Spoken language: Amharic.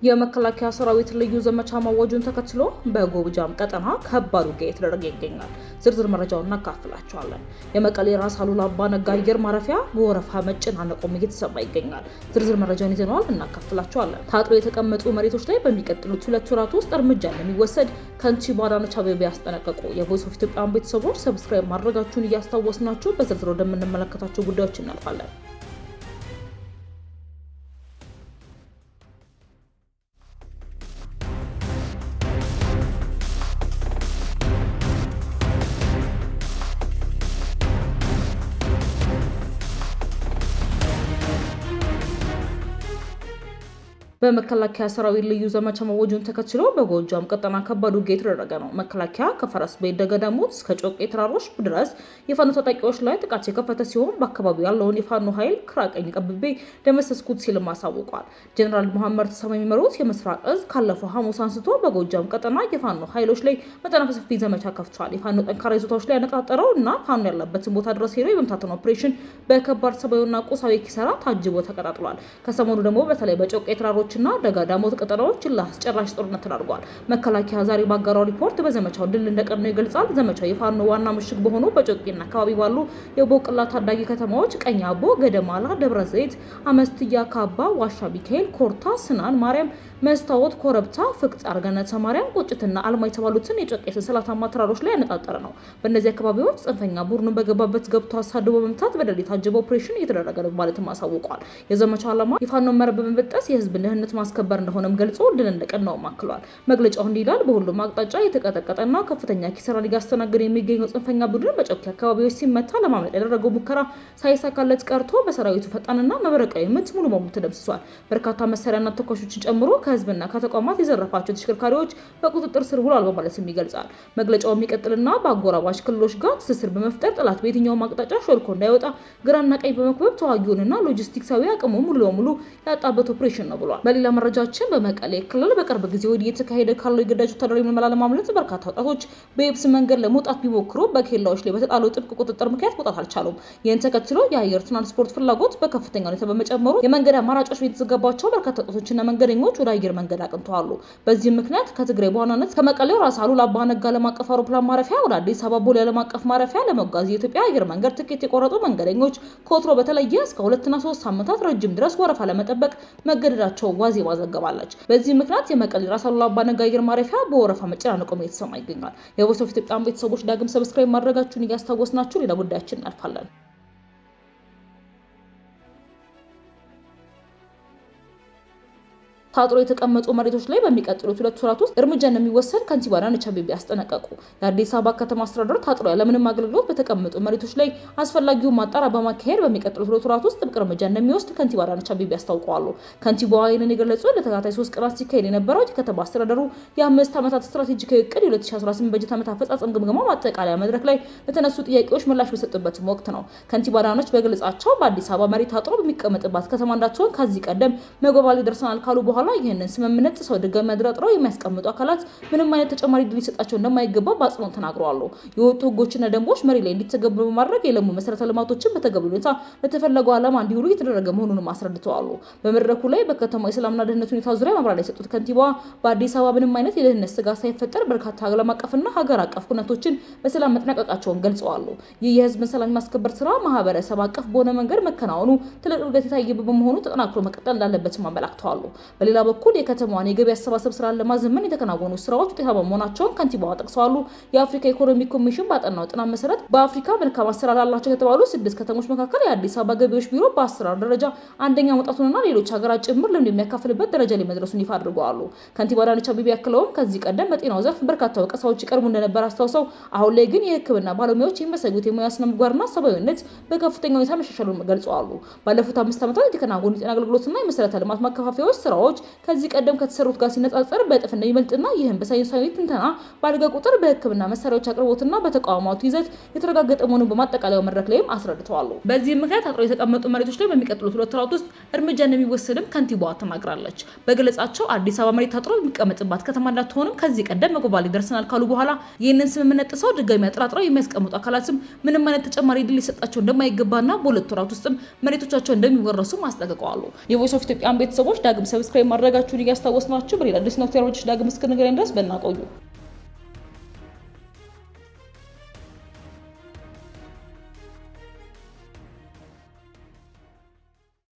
የመከላከያ ሰራዊት ልዩ ዘመቻ ማወጁን ተከትሎ በጎጃም ቀጠና ከባድ ውጊያ እየተደረገ ይገኛል። ዝርዝር መረጃውን እናካፍላችኋለን። የመቀሌ ራስ አሉላ አባ ነጋ አየር ማረፊያ በወረፋ መጨናነቁም እየተሰማ ይገኛል። ዝርዝር መረጃውን ይዘናል፣ እናካፍላችኋለን። ታጥሮ የተቀመጡ መሬቶች ላይ በሚቀጥሉት 2 ወራት ውስጥ እርምጃ እንደሚወሰድ ከንቲባ አዳነች አቤቤ ያስጠነቀቁ። የቮይስ ኦፍ ኢትዮጵያ ቤተሰቦች ሰብስክራይብ ማድረጋችሁን እያስታወስናችሁ በዝርዝር ወደምንመለከታቸው ጉዳዮች እናልፋለን። በመከላከያ ሰራዊት ልዩ ዘመቻ ማወጁን ተከትሎ በጎጃም ቀጠና ከባድ ውጊያ እየተደረገ ነው። መከላከያ ከፈረስ ቤት ደገዳሞት እስከ ጮቄ ተራሮች ድረስ የፋኖ ታጣቂዎች ላይ ጥቃት የከፈተ ሲሆን በአካባቢው ያለውን የፋኖ ኃይል ክራቀኝ ቀብቤ ደመሰስኩት ሲልም አሳውቋል። ጀነራል መሐመድ ተሰማ የሚመሩት የምስራቅ እዝ ካለፈው ሐሙስ አንስቶ በጎጃም ቀጠና የፋኖ ኃይሎች ላይ መጠነ ሰፊ ዘመቻ ከፍቷል። የፋኖ ጠንካራ ይዞታዎች ላይ ያነጣጠረው እና ፋኖ ያለበትን ቦታ ድረስ ሄዶ የመምታትን ኦፕሬሽን በከባድ ሰብአዊና ቁሳዊ ኪሳራ ታጅቦ ተቀጣጥሏል። ከሰሞኑ ደግሞ በተለይ በጮቄ ተራሮች እና ደጋዳሞት ቀጠናዎች ለአስጨራሽ ጦርነት ተዳርጓል። መከላከያ ዛሬ ባጋራው ሪፖርት በዘመቻው ድል እንደቀነው ይገልጻል። ዘመቻው የፋኖ ዋና ምሽግ በሆኑ በጮቄና አካባቢ ባሉ የቦቅላ ታዳጊ ከተማዎች ቀኝ አቦ፣ ገደማላ፣ ደብረ ዘይት፣ አመስትያ፣ ካባ፣ ዋሻ ሚካኤል፣ ኮርታ፣ ስናን ማርያም፣ መስታወት፣ ኮረብታ፣ ፍቅጥ፣ አርገነተ ማርያም፣ ቁጭትና አልማ የተባሉትን የጮቄ ሰንሰለታማ ተራሮች ላይ ያነጣጠረ ነው። በእነዚህ አካባቢዎች ጽንፈኛ ቡድኑ በገባበት ገብቶ አሳድቦ በመምታት በደል የታጀበ ኦፕሬሽን እየተደረገ ነው ማለትም አሳውቋል። የዘመቻው ዓላማ የፋኖ መረብ በመበጠስ የህዝብ ደህንነት ማስከበር እንደሆነም ገልጾ ድል እንደቀናው አክሏል። መግለጫው እንዲህ ይላል። በሁሉም አቅጣጫ የተቀጠቀጠና ከፍተኛ ኪሳራ ሊያስተናግድ የሚገኘው ጽንፈኛ ቡድን በጮቄ አካባቢዎች ሲመታ ለማምለጥ ያደረገው ሙከራ ሳይሳካለት ቀርቶ በሰራዊቱ ፈጣንና መብረቃዊ ምት ሙሉ በሙሉ ተደምስሷል። በርካታ መሳሪያና ተኳሾችን ጨምሮ ከህዝብና ከተቋማት የዘረፋቸው ተሽከርካሪዎች በቁጥጥር ስር ውለዋል በማለትም ይገልጻል። መግለጫው የሚቀጥልና በአጎራባች ክልሎች ጋር ትስስር በመፍጠር ጠላት በየትኛውም አቅጣጫ ሾልኮ እንዳይወጣ ግራና ቀኝ በመክበብ ተዋጊውንና ሎጂስቲክሳዊ አቅሙ ሙሉ በሙሉ ያጣበት ኦፕሬሽን ነው ብሏል። በሌላ መረጃችን በመቀሌ ክልል በቅርብ ጊዜ ወዲህ የተካሄደ ካለው የግዳጅ ወታደራዊ ምልመላ ለማምለጥ በርካታ ወጣቶች በየብስ መንገድ ለመውጣት ቢሞክሩ በኬላዎች ላይ በተጣለው ጥብቅ ቁጥጥር ምክንያት መውጣት አልቻሉም። ይህን ተከትሎ የአየር ትራንስፖርት ፍላጎት በከፍተኛ ሁኔታ በመጨመሩ የመንገድ አማራጮች የተዘጋባቸው በርካታ ወጣቶችና መንገደኞች ወደ አየር መንገድ አቅንተዋል። በዚህም ምክንያት ከትግራይ በዋናነት ከመቀሌው ራስ አሉላ አባ ነጋ ዓለም አቀፍ አውሮፕላን ማረፊያ ወደ አዲስ አበባ ቦሌ ዓለም አቀፍ ማረፊያ ለመጓዝ የኢትዮጵያ አየር መንገድ ትኬት የቆረጡ መንገደኞች ከወትሮ በተለየ እስከ 2 እና 3 ሳምንታት ረጅም ድረስ ወረፋ ለመጠበቅ መገደዳቸው ዋዜማ ዘገባለች። በዚህ ምክንያት የመቀሌ ራስ አሉላ አባ ነጋ አየር ማረፊያ በወረፋ መጨናነቁም እየተሰማ ይገኛል። የቮይስ ኦፍ ኢትዮጵያ ቤተሰቦች ዳግም ሰብስክራይብ ማድረጋችሁን እያስታወስናችሁ ሌላ ጉዳያችን እናልፋለን። ታጥሮ የተቀመጡ መሬቶች ላይ በሚቀጥሉት 2 ወራት ውስጥ እርምጃ እንደሚወሰድ ከንቲባ አዳነች አቤቤ ያስጠነቀቁ። የአዲስ አበባ ከተማ አስተዳደር ታጥሮ ያለምንም አገልግሎት በተቀመጡ መሬቶች ላይ አስፈላጊውን ማጣሪያ በማካሄድ በሚቀጥሉት 2 ወራት ውስጥ ጥብቅ እርምጃ እንደሚወስድ ከንቲባ አዳነች አቤቤ አስታውቀዋል። ከንቲባዋ ይህንን የገለጹት ለተከታታይ 3 ቀናት ሲካሄድ የነበረው የከተማ አስተዳደሩ የ5 ዓመታት ስትራቴጂካዊ እቅድ የ2018 በጀት ዓመት አፈጻጸም ግምገማ ማጠቃለያ መድረክ ላይ ለተነሱ ጥያቄዎች ምላሽ በሰጡበት ወቅት ነው። ከንቲባ አዳነች በገለጻቸው በአዲስ አበባ መሬት ታጥሮ በሚቀመጥባት ከተማ እንዳትሆን ከዚህ ቀደም መግባባት ደርሰናል ካሉ በኋላ ይህንን ስምምነት ጥሰው ድጋሚ አድራጥረው የሚያስቀምጡ አካላት ምንም አይነት ተጨማሪ ድል ሊሰጣቸው እንደማይገባ በአጽንኦት ተናግረዋል። የወጡ ህጎችና ደንቦች መሬት ላይ እንዲተገበሩ በማድረግ የለሙ መሰረተ ልማቶችን በተገቢው ሁኔታ ለተፈለገው ዓላማ እንዲውሉ እየተደረገ መሆኑንም አስረድተዋል። በመድረኩ ላይ በከተማው የሰላምና ደህንነት ሁኔታ ዙሪያ ማብራሪያ የሰጡት ከንቲባዋ በአዲስ አበባ ምንም አይነት የደህንነት ስጋት ሳይፈጠር በርካታ ዓለም አቀፍና ሀገር አቀፍ ኩነቶችን በሰላም መጠናቀቃቸውን ገልጸዋል። ይህ የህዝብን ሰላም የማስከበር ስራ ማህበረሰብ አቀፍ በሆነ መንገድ መከናወኑ ትልቅ እድገት የታየበት በመሆኑ ተጠናክሮ መቀጠል እንዳለበትም አመላክተዋል። በሌላ በኩል የከተማዋን የገቢ አሰባሰብ ስራ ለማዘመን የተከናወኑ ስራዎች ውጤታማ መሆናቸውን ከንቲባዋ ጠቅሰዋል። የአፍሪካ ኢኮኖሚ ኮሚሽን ባጠናው ጥናት መሰረት በአፍሪካ መልካም አሰራር አላቸው ከተባሉ 6 ከተሞች መካከል የአዲስ አበባ ገቢዎች ቢሮ በአሰራር ደረጃ አንደኛ መውጣቱንና ሌሎች ሀገራት ጭምር ልምድ የሚያካፍልበት ደረጃ ላይ መድረሱን ይፋ አድርገዋል። ከንቲባ አዳነች አቤቤ ያክለውም ከዚህ ቀደም በጤናው ዘርፍ በርካታ ወቀሳዎች ይቀርቡ እንደነበር አስታውሰው አሁን ላይ ግን የሕክምና ባለሙያዎች የሚያሳዩት የሙያ ስነ ምግባርና ሰብአዊነት በከፍተኛ ሁኔታ መሻሻሉን ገልጸዋል። ባለፉት 5 ዓመታት የተከናወኑ የጤና አገልግሎትና የመሰረተ ልማት ማከፋፈያዎች ስራዎች ከዚህ ቀደም ከተሰሩት ጋር ሲነጻጸር በእጥፍ እንደሚበልጥና ይህም በሳይንሳዊ ትንተና ባደገ ቁጥር በሕክምና መሳሪያዎች አቅርቦትና በተቋማቱ ይዘት የተረጋገጠ መሆኑን በማጠቃለያው መድረክ ላይም አስረድተዋል። በዚህም ምክንያት ታጥሮ የተቀመጡ መሬቶች ላይ በሚቀጥሉት 2 ወራት ውስጥ እርምጃ እንደሚወሰድም ከንቲባዋ ተናግራለች። በገለጻቸው አዲስ አበባ መሬት ታጥሮ የሚቀመጥባት ከተማ እንዳትሆንም ከዚህ ቀደም መግባባት ደርሰናል ካሉ በኋላ ይህንን ስምምነት ጥሰው ድጋሚ አጥራጥረው የሚያስቀምጡ አካላትም ምንም አይነት ተጨማሪ ድል ሊሰጣቸው እንደማይገባና በ2 ወራት ውስጥም መሬቶቻቸው እንደሚወረሱ ማስጠንቀቀዋል። የቮይስ ኦፍ ኢትዮጵያ ቤተሰቦች ዳግም ሰብስክራይብ ሰብስክራይብ ማድረጋችሁን እያስታወስናችሁ በሌላ አዲስ ነው ዳግም እስክንገናኝ ድረስ በእና ቆዩ።